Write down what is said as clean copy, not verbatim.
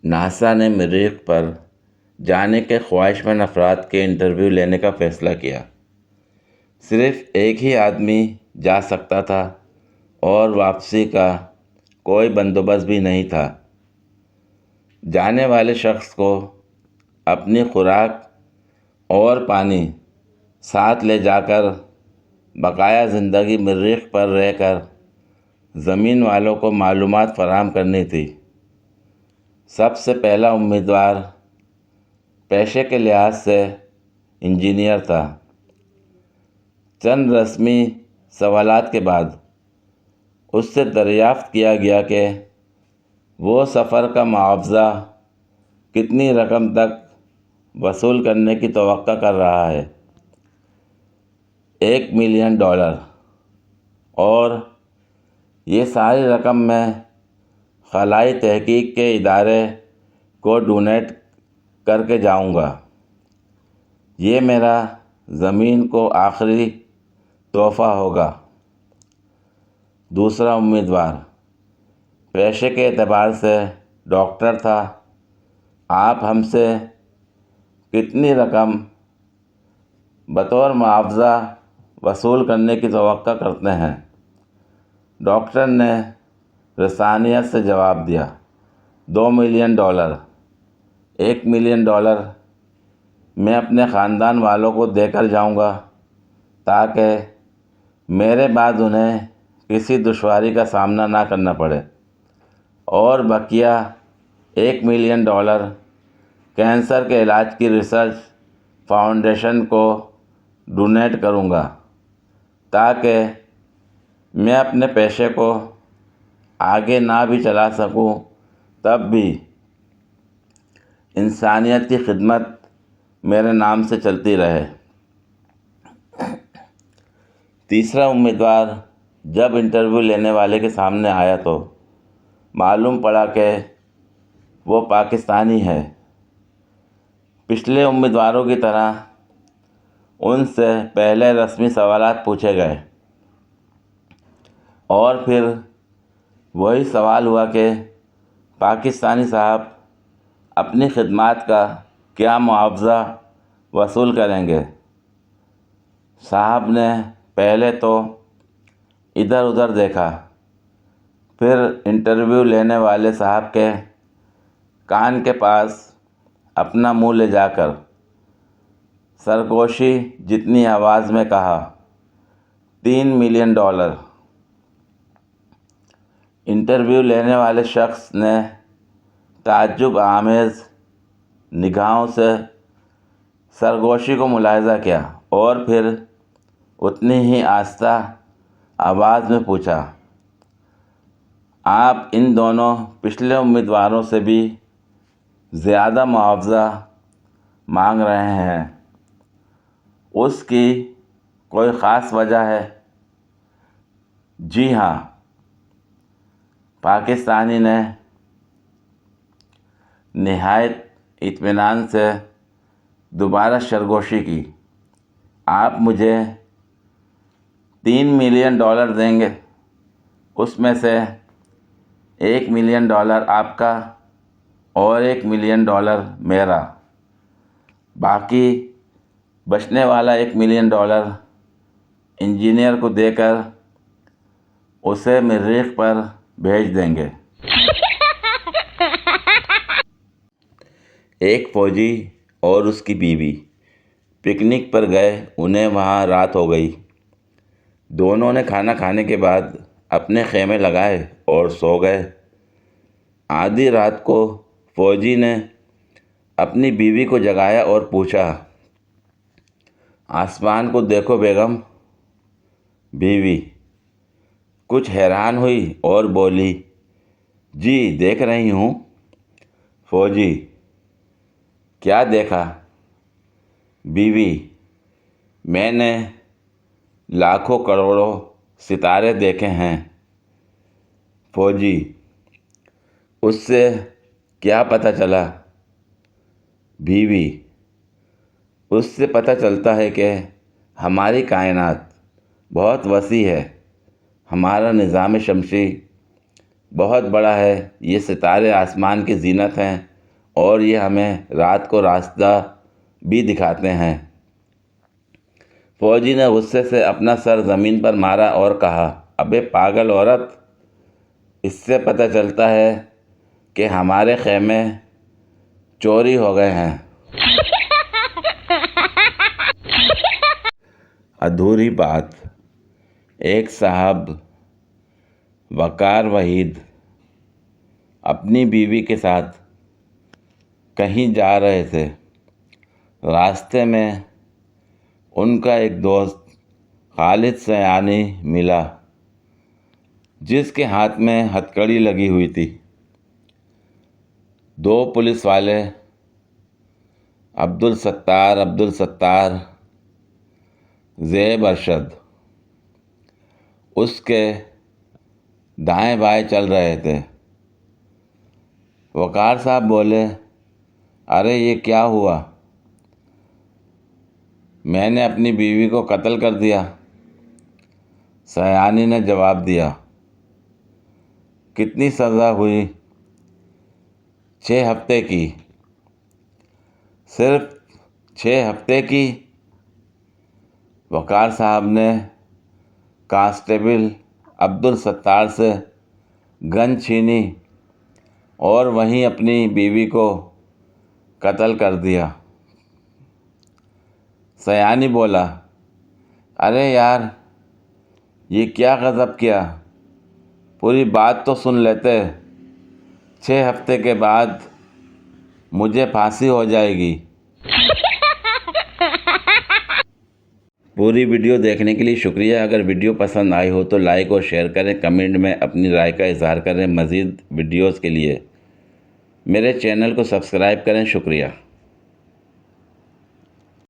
NASA نے مریخ پر جانے کے خواہش مند افراد کے انٹرویو لینے کا فیصلہ کیا۔ صرف ایک ہی آدمی جا سکتا تھا اور واپسی کا کوئی بندوبست بھی نہیں تھا۔ جانے والے شخص کو اپنی خوراک اور پانی ساتھ لے جا کر بقایا زندگی مریخ پر رہ کر زمین والوں کو معلومات فراہم کرنی تھی۔ سب سے پہلا امیدوار پیشے کے لحاظ سے انجینئر تھا۔ چند رسمی سوالات کے بعد اس سے دریافت کیا گیا کہ وہ سفر کا معاوضہ کتنی رقم تک وصول کرنے کی توقع کر رہا ہے۔ $1,000,000، اور یہ ساری رقم میں خلائی تحقیق کے ادارے کو ڈونیٹ کر کے جاؤں گا۔ یہ میرا زمین کو آخری تحفہ ہوگا۔ دوسرا امیدوار پیشے کے اعتبار سے ڈاکٹر تھا۔ آپ ہم سے کتنی رقم بطور معاوضہ وصول کرنے کی توقع کرتے ہیں؟ ڈاکٹر نے رسانیت سے جواب دیا، $2,000,000۔ $1,000,000 میں اپنے خاندان والوں کو دے کر جاؤں گا تاکہ میرے بعد انہیں کسی دشواری کا سامنا نہ کرنا پڑے، اور بقیہ $1,000,000 کینسر کے علاج کی ریسرچ فاؤنڈیشن کو ڈونیٹ کروں گا تاکہ میں اپنے پیشے کو آگے نہ بھی چلا سکوں تب بھی انسانیت کی خدمت میرے نام سے چلتی رہے۔ تیسرا امیدوار جب انٹرویو لینے والے کے سامنے آیا تو معلوم پڑا کہ وہ پاکستانی ہے۔ پچھلے امیدواروں کی طرح ان سے پہلے رسمی سوالات پوچھے گئے، اور پھر وہی سوال ہوا کہ پاکستانی صاحب اپنی خدمات کا کیا معاوضہ وصول کریں گے؟ صاحب نے پہلے تو ادھر ادھر دیکھا، پھر انٹرویو لینے والے صاحب کے کان کے پاس اپنا منہ لے جا کر سرگوشی جتنی آواز میں کہا، $3,000,000۔ انٹرویو لینے والے شخص نے تعجب آمیز نگاہوں سے سرگوشی کو ملاحظہ کیا اور پھر اتنی ہی آہستہ آواز میں پوچھا، آپ ان دونوں پچھلے امیدواروں سے بھی زیادہ معاوضہ مانگ رہے ہیں، اس کی کوئی خاص وجہ ہے؟ جی ہاں، پاکستانی نے نہایت اطمینان سے دوبارہ سرگوشی کی، آپ مجھے $3,000,000 دیں گے، اس میں سے $1,000,000 آپ کا اور $1,000,000 میرا، باقی بچنے والا $1,000,000 انجینئر کو دے کر اسے مریخ پر بھیج دیں گے۔ ایک فوجی اور اس کی بیوی پکنک پر گئے، انہیں وہاں رات ہو گئی۔ دونوں نے کھانا کھانے کے بعد اپنے خیمے لگائے اور سو گئے۔ آدھی رات کو فوجی نے اپنی بیوی کو جگایا اور پوچھا، آسمان کو دیکھو بیگم۔ بیوی کچھ حیران ہوئی اور بولی، جی دیکھ رہی ہوں۔ فوجی، کیا دیکھا؟ بیوی، میں نے لاکھوں کروڑوں ستارے دیکھے ہیں۔ فوجی، اس سے کیا پتہ چلا؟ بیوی، اس سے پتہ چلتا ہے کہ ہماری کائنات بہت وسیع ہے، ہمارا نظام شمسی بہت بڑا ہے، یہ ستارے آسمان کی زینت ہیں اور یہ ہمیں رات کو راستہ بھی دکھاتے ہیں۔ فوجی نے غصے سے اپنا سر زمین پر مارا اور کہا، ابے پاگل عورت، اس سے پتہ چلتا ہے کہ ہمارے خیمے چوری ہو گئے ہیں۔ ادھوری بات۔ ایک صاحب وقار وحید اپنی بیوی کے ساتھ کہیں جا رہے تھے۔ راستے میں ان کا ایک دوست خالد سیانی ملا، جس کے ہاتھ میں ہتھکڑی لگی ہوئی تھی۔ دو پولیس والے عبدالستار زیب ارشد اس کے دائیں بائیں چل رہے تھے۔ وقار صاحب بولے، ارے یہ کیا ہوا؟ میں نے اپنی بیوی کو قتل کر دیا۔ سیانی نے جواب دیا، کتنی سزا ہوئی؟ 6 ہفتے کی۔ صرف 6 ہفتے کی؟ وقار صاحب نے کانسٹیبل عبدالستار سے گن چھینی اور وہیں اپنی بیوی کو قتل کر دیا۔ سیانی بولا، ارے یار، یہ کیا غضب کیا؟ پوری بات تو سن لیتے۔ 6 ہفتے کے بعد مجھے پھانسی ہو جائے گی۔ پوری ویڈیو دیکھنے کے لیے شکریہ۔ اگر ویڈیو پسند آئی ہو تو لائک اور شیئر کریں، کمنٹ میں اپنی رائے کا اظہار کریں۔ مزید ویڈیوز کے لیے میرے چینل کو سبسکرائب کریں۔ شکریہ۔